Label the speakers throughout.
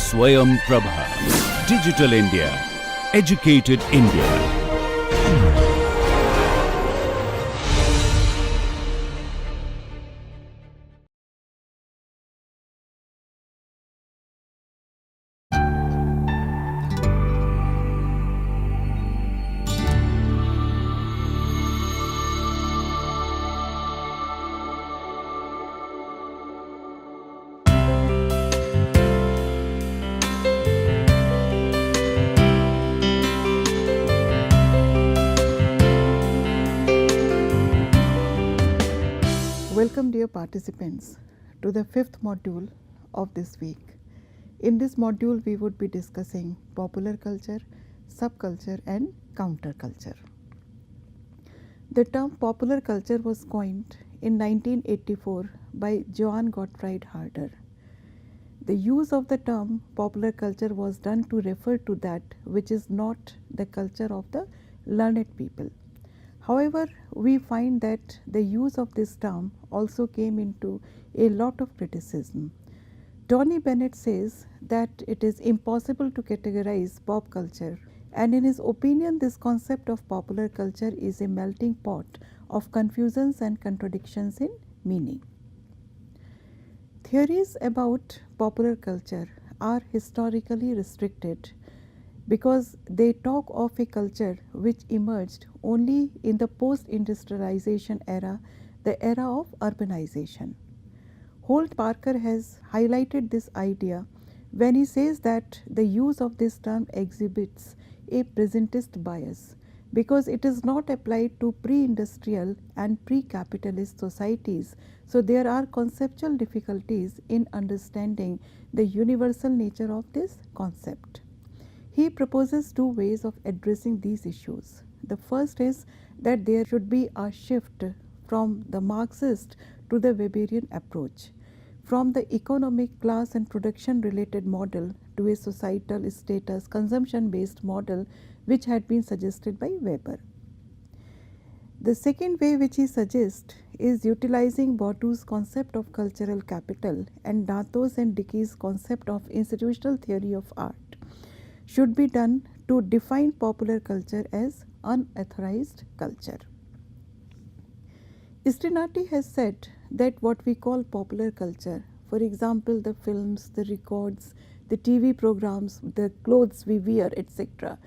Speaker 1: Swayam Prabha. Digital India. Educated India.
Speaker 2: Welcome dear participants to the fifth module of this week. In this module we would be discussing popular culture, subculture and counterculture. The term popular culture was coined in 1984 by Johann Gottfried Herder. The use of the term popular culture was done to refer to that which is not the culture of the learned people. However, we find that the use of this term also came into a lot of criticism. Tony Bennett says that it is impossible to categorize pop culture, and in his opinion this concept of popular culture is a melting pot of confusions and contradictions in meaning. Theories about popular culture are historically restricted because they talk of a culture which emerged only in the post-industrialization era, the era of urbanization. Holt Parker has highlighted this idea when he says that the use of this term exhibits a presentist bias because it is not applied to pre-industrial and pre-capitalist societies, so there are conceptual difficulties in understanding the universal nature of this concept. He proposes two ways of addressing these issues. The first is that there should be a shift from the Marxist to the Weberian approach, from the economic, class and production related model to a societal status consumption based model which had been suggested by Weber. The second way which he suggests is utilizing Bourdieu's concept of cultural capital and Dantos and Dickey's concept of institutional theory of art should be done to define popular culture as unauthorized culture. Strinati has said that what we call popular culture, for example the films, the records, the TV programs, the clothes we wear, etc.,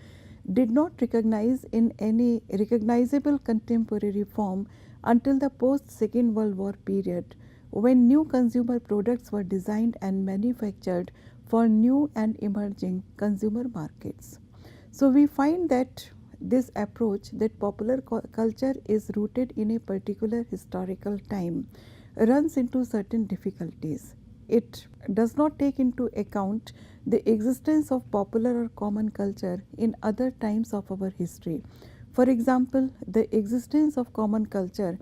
Speaker 2: did not recognize in any recognizable contemporary form until the post-Second World War period, when new consumer products were designed and manufactured for new and emerging consumer markets. So we find that this approach, that popular culture is rooted in a particular historical time, runs into certain difficulties. It does not take into account the existence of popular or common culture in other times of our history. For example, the existence of common culture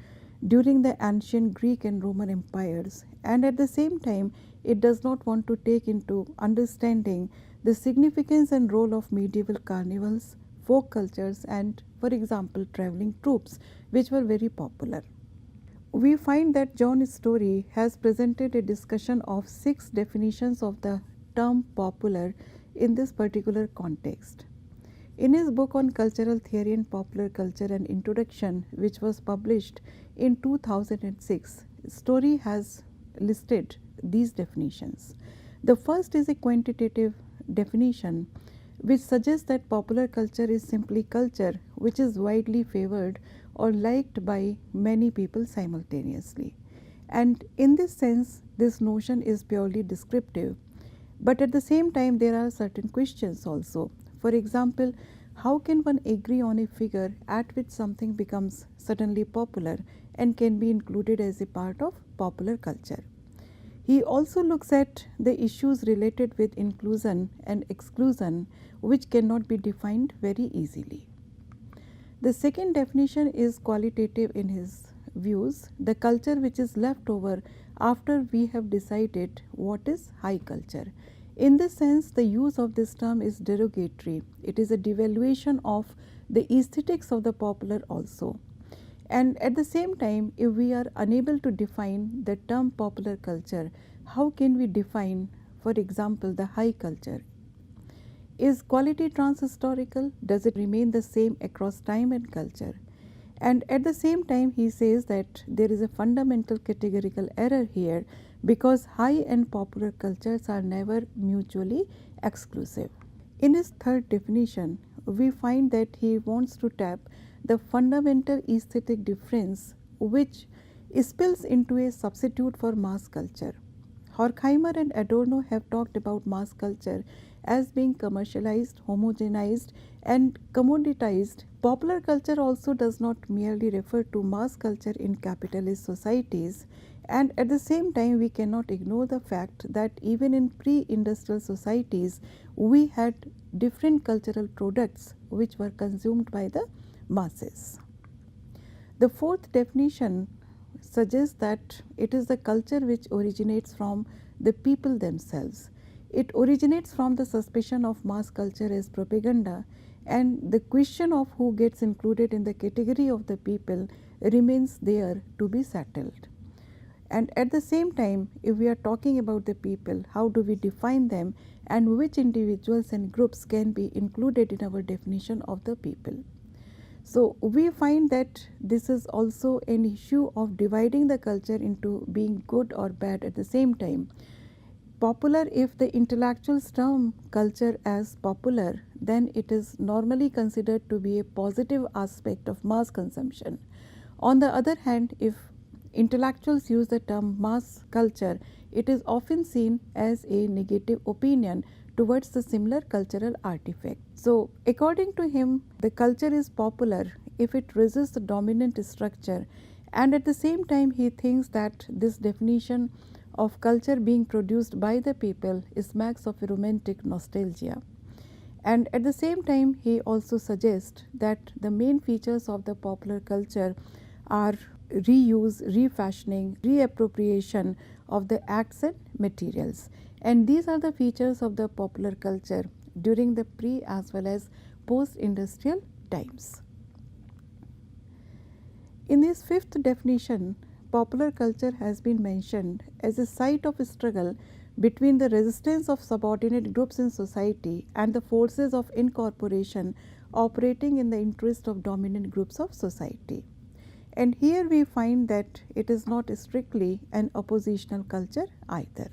Speaker 2: during the ancient Greek and Roman empires, and at the same time it does not want to take into understanding the significance and role of medieval carnivals, folk cultures and, for example, travelling troupes, which were very popular. We find that John Story has presented a discussion of 6 definitions of the term popular in this particular context. In his book on cultural theory and popular culture, an introduction, which was published in 2006, Story has listed these definitions. The first is a quantitative definition which suggests that popular culture is simply culture which is widely favored or liked by many people simultaneously. And in this sense, this notion is purely descriptive. But at the same time, there are certain questions also. For example, how can one agree on a figure at which something becomes suddenly popular and can be included as a part of popular culture? He also looks at the issues related with inclusion and exclusion, which cannot be defined very easily. The second definition is qualitative in his views, the culture which is left over after we have decided what is high culture. In this sense, the use of this term is derogatory. It is a devaluation of the aesthetics of the popular also. And at the same time, if we are unable to define the term popular culture, how can we define, for example, the high culture. Is quality transhistorical? Does it remain the same across time and culture? And at the same time, he says that there is a fundamental categorical error here because high and popular cultures are never mutually exclusive. In his third definition, we find that he wants to tap the fundamental aesthetic difference which spills into a substitute for mass culture. Horkheimer and Adorno have talked about mass culture as being commercialized, homogenized, and commoditized. Popular culture also does not merely refer to mass culture in capitalist societies, and at the same time, we cannot ignore the fact that even in pre industrial societies, we had different cultural products which were consumed by the masses. The fourth definition suggests that it is the culture which originates from the people themselves. It originates from the suspicion of mass culture as propaganda, and the question of who gets included in the category of the people remains there to be settled. And at the same time, if we are talking about the people, how do we define them and which individuals and groups can be included in our definition of the people? So we find that this is also an issue of dividing the culture into being good or bad at the same time. Popular, if the intellectuals term culture as popular, then it is normally considered to be a positive aspect of mass consumption. On the other hand, if intellectuals use the term mass culture, it is often seen as a negative opinion towards the similar cultural artifact. So, according to him, the culture is popular if it resists the dominant structure, and at the same time, he thinks that this definition of culture being produced by the people smacks of a romantic nostalgia. And at the same time, he also suggests that the main features of the popular culture are reuse, refashioning, reappropriation of the acts and materials. And these are the features of the popular culture during the pre as well as post-industrial times. In his fifth definition, popular culture has been mentioned as a site of struggle between the resistance of subordinate groups in society and the forces of incorporation operating in the interest of dominant groups of society. And here we find that it is not strictly an oppositional culture either.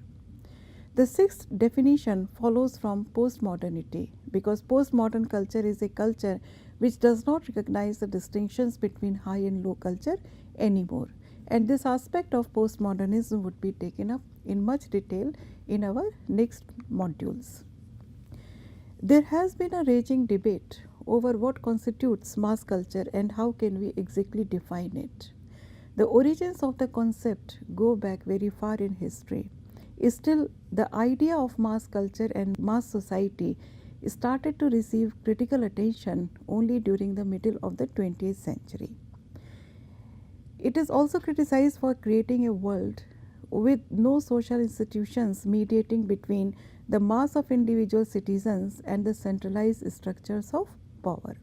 Speaker 2: The sixth definition follows from postmodernity, because postmodern culture is a culture which does not recognize the distinctions between high and low culture anymore. And this aspect of postmodernism would be taken up in much detail in our next modules. There has been a raging debate over what constitutes mass culture and how can we exactly define it. The origins of the concept go back very far in history. Still, the idea of mass culture and mass society started to receive critical attention only during the middle of the 20th century. It is also criticized for creating a world with no social institutions mediating between the mass of individual citizens and the centralized structures of power.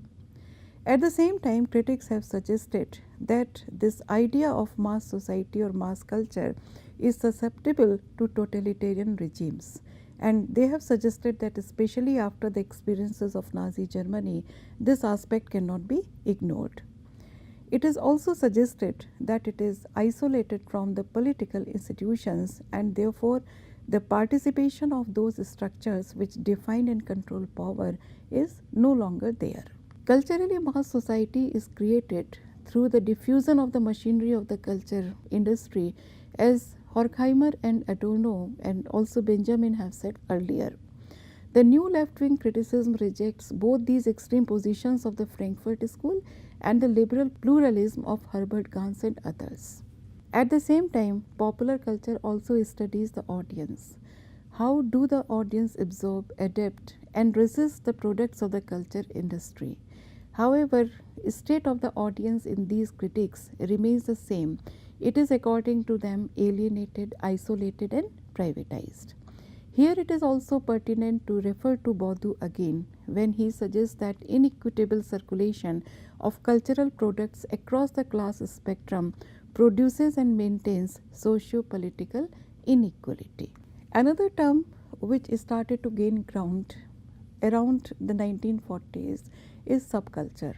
Speaker 2: At the same time, critics have suggested that this idea of mass society or mass culture is susceptible to totalitarian regimes, and they have suggested that especially after the experiences of Nazi Germany, this aspect cannot be ignored. It is also suggested that it is isolated from the political institutions, and therefore the participation of those structures which define and control power is no longer there. Culturally, mass society is created through the diffusion of the machinery of the culture industry, as Horkheimer and Adorno and also Benjamin have said earlier. The new left-wing criticism rejects both these extreme positions of the Frankfurt School and the liberal pluralism of Herbert Gans and others. At the same time, popular culture also studies the audience. How do the audience absorb, adapt, and resist the products of the culture industry? However, the state of the audience in these critiques remains the same. It is, according to them, alienated, isolated, and privatized. Here it is also pertinent to refer to Baudu again when he suggests that inequitable circulation of cultural products across the class spectrum produces and maintains socio-political inequality. Another term which started to gain ground around the 1940s is subculture.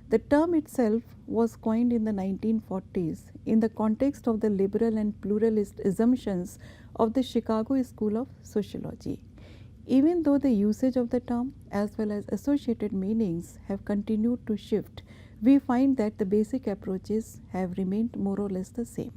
Speaker 2: The term itself was coined in the 1940s in the context of the liberal and pluralist assumptions of the Chicago School of Sociology. Even though the usage of the term as well as associated meanings have continued to shift, we find that the basic approaches have remained more or less the same.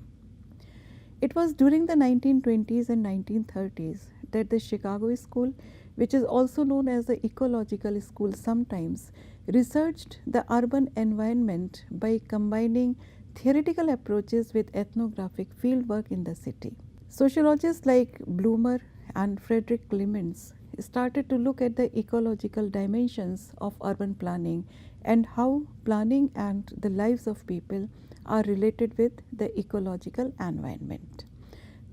Speaker 2: It was during the 1920s and 1930s that the Chicago School, which is also known as the ecological school sometimes, researched the urban environment by combining theoretical approaches with ethnographic fieldwork in the city. Sociologists like Bloomer and Frederick Clements started to look at the ecological dimensions of urban planning and how planning and the lives of people are related with the ecological environment.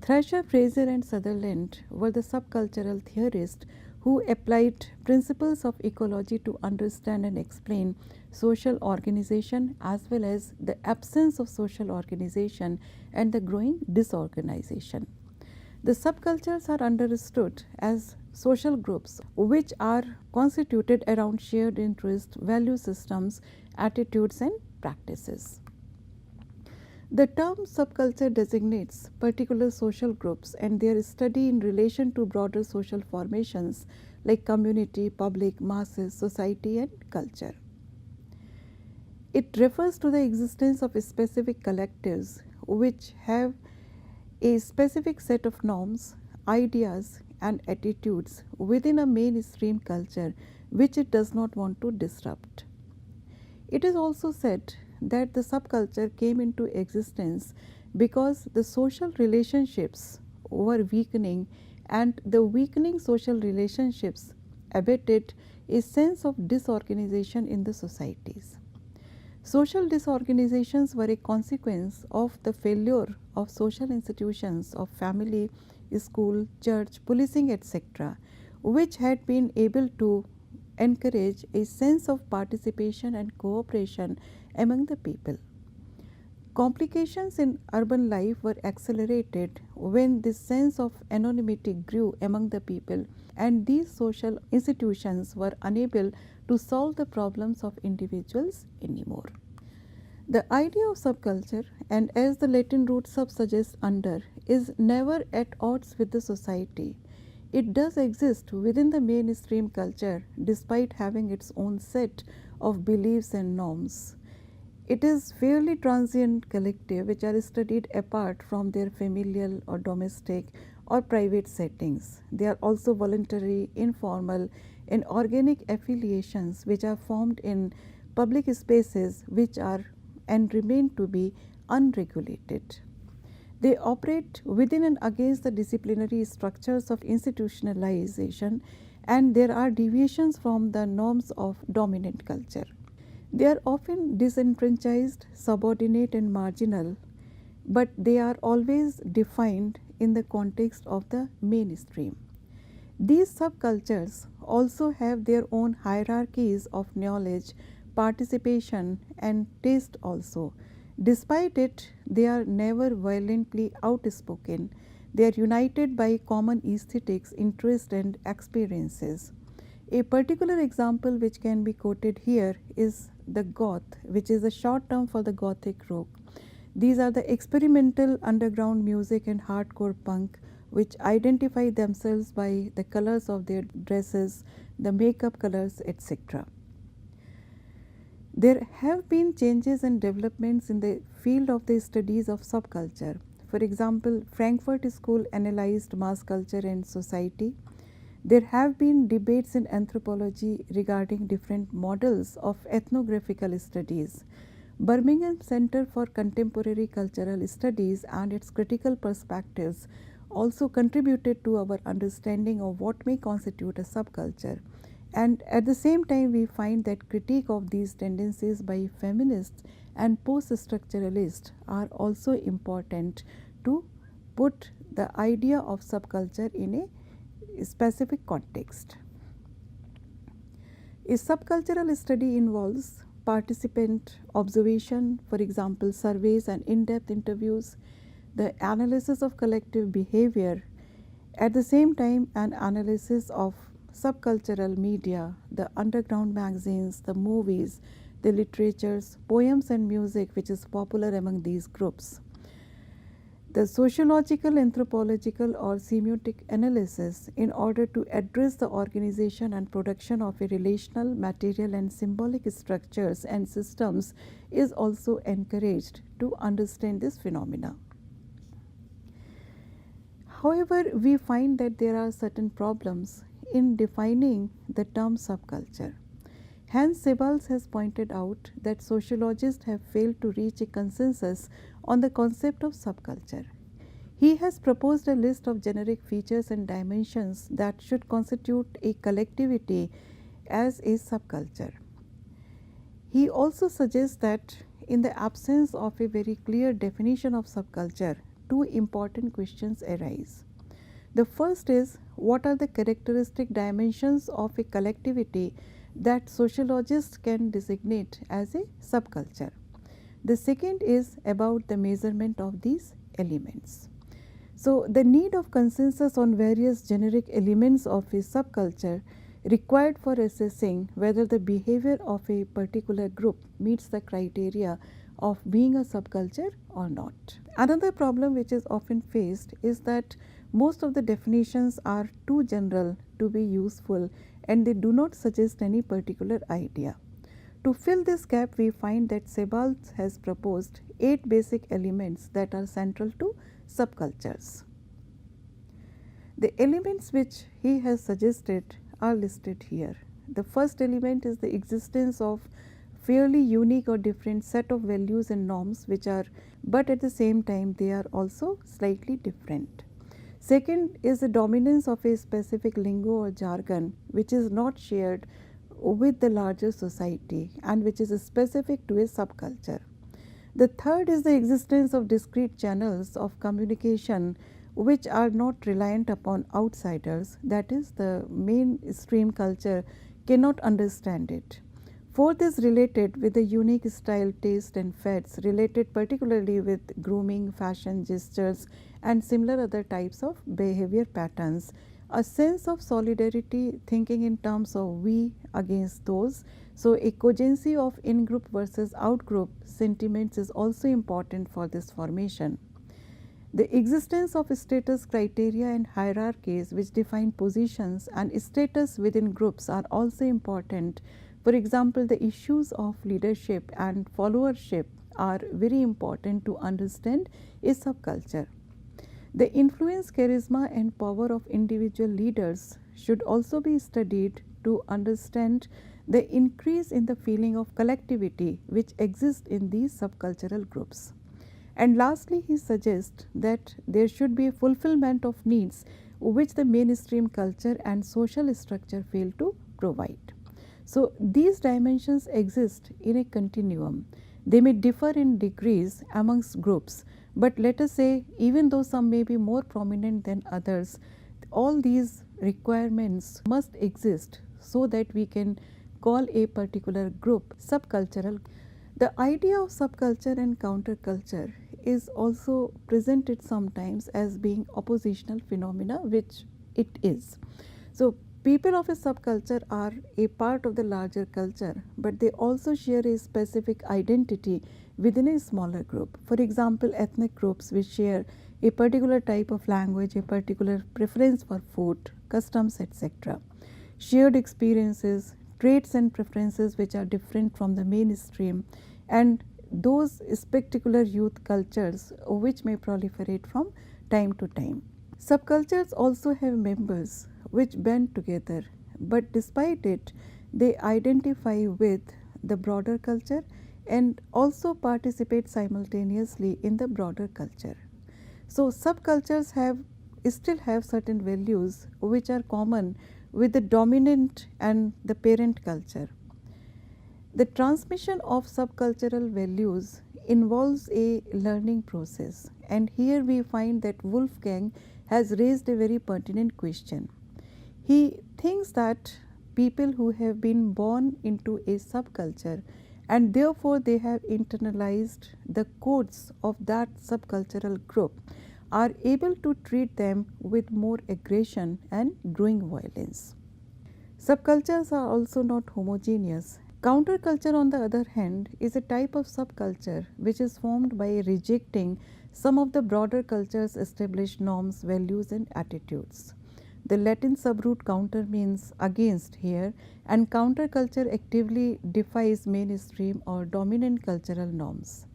Speaker 2: Thrasher, Fraser and Sutherland were the subcultural theorists who applied principles of ecology to understand and explain social organization as well as the absence of social organization and the growing disorganization. The subcultures are understood as social groups which are constituted around shared interests, value systems, attitudes and practices. The term subculture designates particular social groups and their study in relation to broader social formations like community, public, masses, society and culture. It refers to the existence of specific collectives which have a specific set of norms, ideas and attitudes within a mainstream culture which it does not want to disrupt. It is also said that the subculture came into existence because the social relationships were weakening and the weakening social relationships abated a sense of disorganization in the societies. Social disorganizations were a consequence of the failure of social institutions of family, school, church, policing, etc., which had been able to encourage a sense of participation and cooperation among the people. Complications in urban life were accelerated when this sense of anonymity grew among the people and these social institutions were unable to solve the problems of individuals anymore. The idea of subculture, and as the Latin root sub suggests under, is never at odds with the society. It does exist within the mainstream culture despite having its own set of beliefs and norms. It is fairly transient collective which are studied apart from their familial or domestic or private settings. They are also voluntary, informal and organic affiliations which are formed in public spaces which are and remain to be unregulated. They operate within and against the disciplinary structures of institutionalization and there are deviations from the norms of dominant culture. They are often disenfranchised, subordinate and marginal, but they are always defined in the context of the mainstream. These subcultures also have their own hierarchies of knowledge, participation and taste also. Despite it, they are never violently outspoken. They are united by common aesthetics, interests and experiences. A particular example which can be quoted here is the goth, which is a short term for the gothic rock. These are the experimental underground music and hardcore punk which identify themselves by the colors of their dresses, the makeup colors, etc. There have been changes and developments in the field of the studies of subculture. For example, Frankfurt School analyzed mass culture and society. There have been debates in anthropology regarding different models of ethnographical studies. Birmingham Center for Contemporary Cultural Studies and its critical perspectives also contributed to our understanding of what may constitute a subculture. And at the same time, we find that critique of these tendencies by feminists and post-structuralists are also important to put the idea of subculture in a specific context. A subcultural study involves participant observation, for example, surveys and in-depth interviews, the analysis of collective behavior, At the same time, an analysis of subcultural media, the underground magazines, the movies, the literatures, poems and music which is popular among these groups. The sociological, anthropological or semiotic analysis in order to address the organization and production of a relational, material and symbolic structures and systems is also encouraged to understand this phenomena. However, we find that there are certain problems in defining the term subculture. Hans Sebald has pointed out that sociologists have failed to reach a consensus on the concept of subculture. He has proposed a list of generic features and dimensions that should constitute a collectivity as a subculture. He also suggests that in the absence of a very clear definition of subculture, two important questions arise. The first is, what are the characteristic dimensions of a collectivity that sociologists can designate as a subculture? The second is about the measurement of these elements. So, the need of consensus on various generic elements of a subculture required for assessing whether the behavior of a particular group meets the criteria of being a subculture or not. Another problem which is often faced is that most of the definitions are too general to be useful and they do not suggest any particular idea. To fill this gap, we find that Sebald has proposed 8 basic elements that are central to subcultures. The elements which he has suggested are listed here. The first element is the existence of fairly unique or different set of values and norms which are, but at the same time they are also slightly different. Second is the dominance of a specific lingo or jargon which is not shared with the larger society and which is specific to a subculture. The third is the existence of discrete channels of communication which are not reliant upon outsiders, that is, the mainstream culture cannot understand it. Fourth is related with the unique style, taste and fads related particularly with grooming, fashion, gestures and similar other types of behavior patterns. A sense of solidarity, thinking in terms of we against those. So, a cogency of in-group versus out-group sentiments is also important for this formation. The existence of status criteria and hierarchies which define positions and status within groups are also important. For example, the issues of leadership and followership are very important to understand a subculture. The influence, charisma and power of individual leaders should also be studied to understand the increase in the feeling of collectivity which exists in these subcultural groups. And lastly, he suggests that there should be a fulfillment of needs which the mainstream culture and social structure fail to provide. So, these dimensions exist in a continuum. They may differ in degrees amongst groups, but let us say even though some may be more prominent than others, all these requirements must exist so that we can call a particular group subcultural. The idea of subculture and counterculture is also presented sometimes as being oppositional phenomena, which it is. So, people of a subculture are a part of the larger culture, but they also share a specific identity within a smaller group. For example, ethnic groups which share a particular type of language, a particular preference for food, customs, etc. Shared experiences, traits and preferences which are different from the mainstream, and those spectacular youth cultures which may proliferate from time to time. Subcultures also have members which band together, but despite it, they identify with the broader culture and also participate simultaneously in the broader culture. So, subcultures still have certain values which are common with the dominant and the parent culture. The transmission of subcultural values involves a learning process, and here we find that Wolfgang has raised a very pertinent question. He thinks that people who have been born into a subculture and therefore they have internalized the codes of that subcultural group are able to treat them with more aggression and growing violence. Subcultures are also not homogeneous. Counterculture, on the other hand, is a type of subculture which is formed by rejecting some of the broader culture's established norms, values, and attitudes. The Latin subroot counter means against here, and counterculture actively defies mainstream or dominant cultural norms.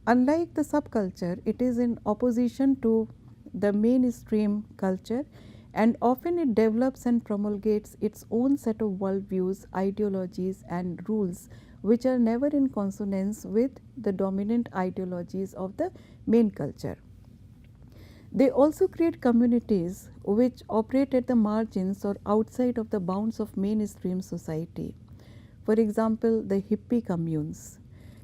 Speaker 2: Unlike the subculture, it is in opposition to the mainstream culture, and often it develops and promulgates its own set of worldviews, ideologies, and rules which are never in consonance with the dominant ideologies of the main culture. They also create communities which operate at the margins or outside of the bounds of mainstream society. For example, the hippie communes.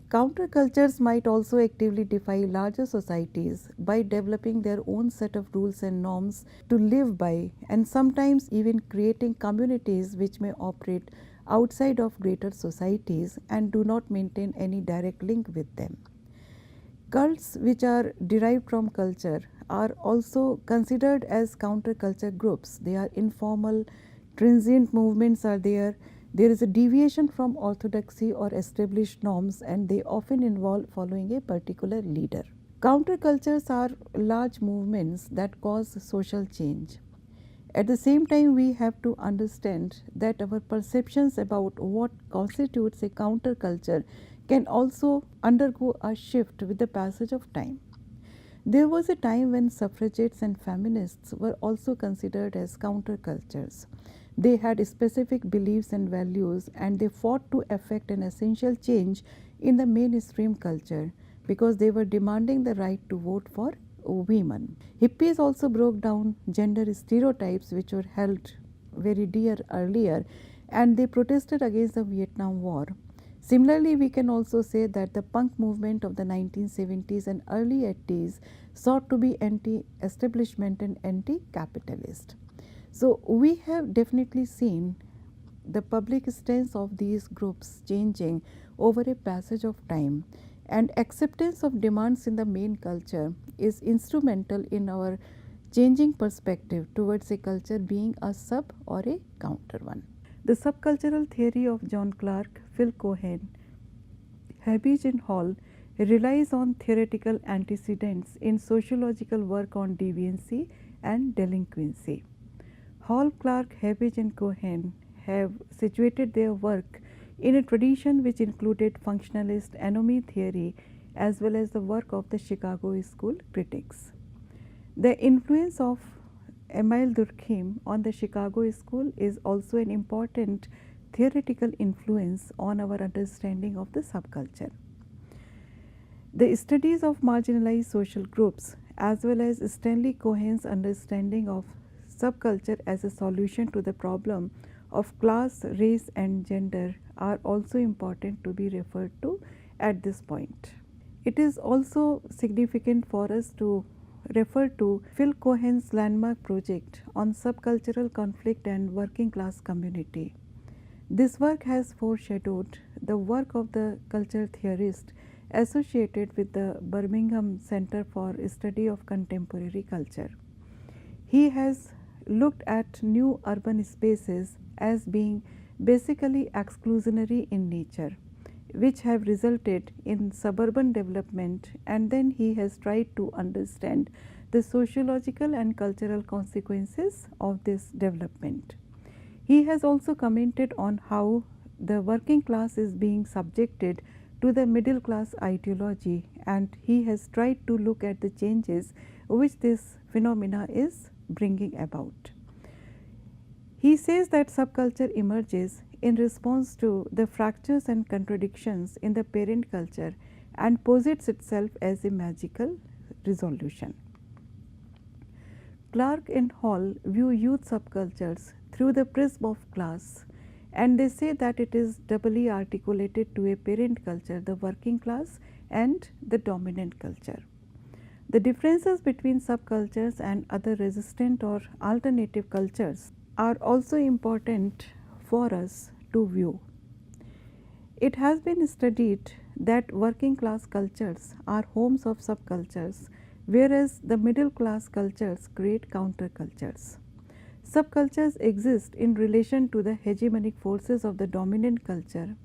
Speaker 2: Countercultures might also actively defy larger societies by developing their own set of rules and norms to live by, and sometimes even creating communities which may operate outside of greater societies and do not maintain any direct link with them. Cults which are derived from culture are also considered as counterculture groups. They are informal, transient movements are there. There is a deviation from orthodoxy or established norms, and they often involve following a particular leader. Countercultures are large movements that cause social change. At the same time, we have to understand that our perceptions about what constitutes a counterculture can also undergo a shift with the passage of time. There was a time when suffragettes and feminists were also considered as countercultures. They had specific beliefs and values, and they fought to effect an essential change in the mainstream culture because they were demanding the right to vote for women. Hippies also broke down gender stereotypes which were held very dear earlier, and they protested against the Vietnam War. Similarly, we can also say that the punk movement of the 1970s and early 80s sought to be anti-establishment and anti-capitalist. So we have definitely seen the public stance of these groups changing over a passage of time, and acceptance of demands in the main culture is instrumental in our changing perspective towards a culture being a sub or a counter one. The subcultural theory of John Clark, Phil Cohen, Habbage and Hall relies on theoretical antecedents in sociological work on deviancy and delinquency. Hall, Clark, Habbage and Cohen have situated their work in a tradition which included functionalist anomie theory as well as the work of the Chicago school critics. The influence of Emile Durkheim on the Chicago school is also an important theoretical influence on our understanding of the subculture. The studies of marginalized social groups as well as Stanley Cohen's understanding of subculture as a solution to the problem of class, race and gender are also important to be referred to at this point. It is also significant for us to refer to Phil Cohen's landmark project on subcultural conflict and working class community. This work has foreshadowed the work of the culture theorist associated with the Birmingham Center for Study of Contemporary Culture. He has looked at new urban spaces as being basically exclusionary in nature, which have resulted in suburban development, and then he has tried to understand the sociological and cultural consequences of this development. He has also commented on how the working class is being subjected to the middle class ideology, and he has tried to look at the changes which this phenomena is bringing about. He says that subculture emerges in response to the fractures and contradictions in the parent culture and posits itself as a magical resolution. Clark and Hall view youth subcultures through the prism of class, and they say that it is doubly articulated to a parent culture, the working class, and the dominant culture. The differences between subcultures and other resistant or alternative cultures are also important for us to view. It has been studied that working class cultures are homes of subcultures whereas the middle class cultures create countercultures. Subcultures exist in relation to the hegemonic forces of the dominant culture.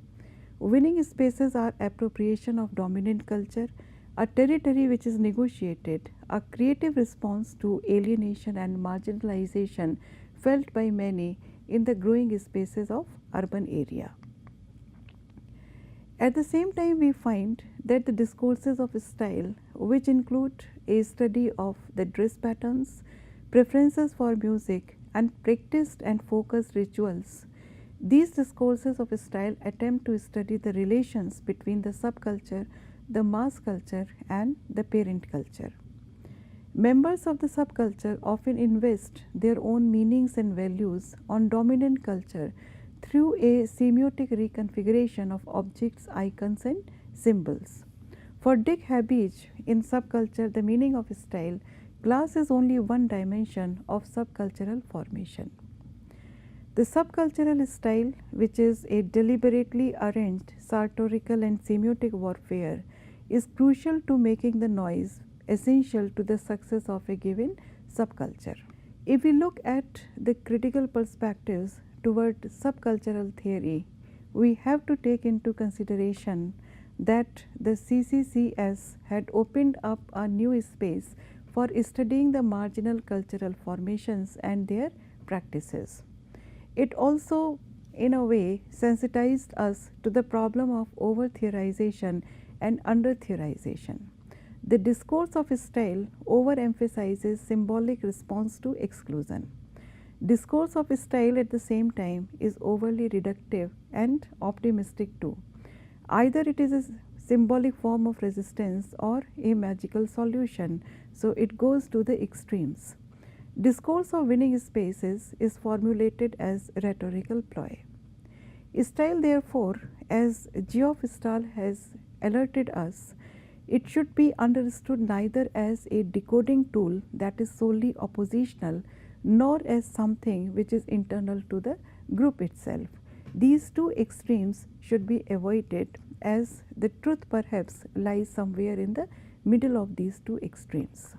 Speaker 2: Winning spaces are appropriation of dominant culture, a territory which is negotiated, a creative response to alienation and marginalization felt by many in the growing spaces of urban area. At the same time, we find that the discourses of style, which include a study of the dress patterns, preferences for music, and practiced and focused rituals, these discourses of style attempt to study the relations between the subculture, the mass culture, and the parent culture. Members of the subculture often invest their own meanings and values on dominant culture through a semiotic reconfiguration of objects, icons, and symbols. For Dick Habich, in Subculture, the meaning of style, class is only one dimension of subcultural formation. The subcultural style, which is a deliberately arranged sartorial and semiotic warfare, is crucial to making the noise essential to the success of a given subculture. If we look at the critical perspectives toward subcultural theory, we have to take into consideration that the CCCS had opened up a new space for studying the marginal cultural formations and their practices. It also, in a way, sensitized us to the problem of over-theorization and under-theorization. The discourse of style overemphasizes symbolic response to exclusion. Discourse of style at the same time is overly reductive and optimistic too. Either it is a symbolic form of resistance or a magical solution, so it goes to the extremes. Discourse of winning spaces is formulated as rhetorical ploy. Style, therefore, as Geoff Stahl has alerted us, it should be understood neither as a decoding tool that is solely oppositional, nor as something which is internal to the group itself. These two extremes should be avoided, as the truth perhaps lies somewhere in the middle of these two extremes.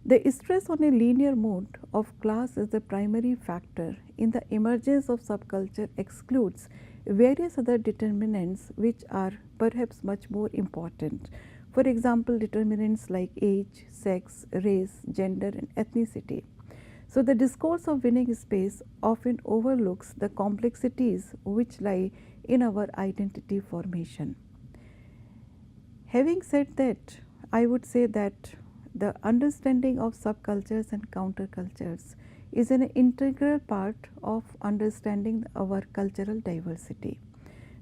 Speaker 2: The stress on a linear mode of class as the primary factor in the emergence of subculture excludes various other determinants which are perhaps much more important. For example, determinants like age, sex, race, gender, and ethnicity. So, the discourse of winning space often overlooks the complexities which lie in our identity formation. Having said that, I would say that the understanding of subcultures and countercultures is an integral part of understanding our cultural diversity.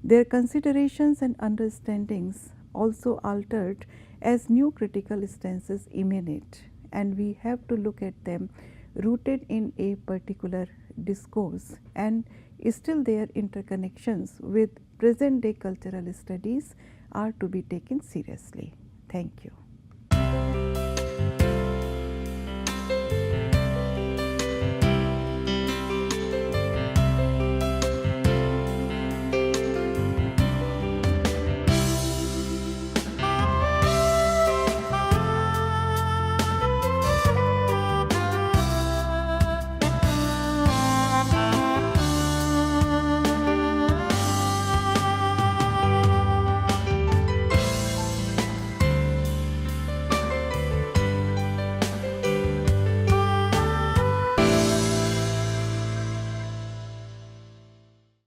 Speaker 2: Their considerations and understandings also altered as new critical stances emanate, and we have to look at them rooted in a particular discourse, and still their interconnections with present day cultural studies are to be taken seriously. Thank you.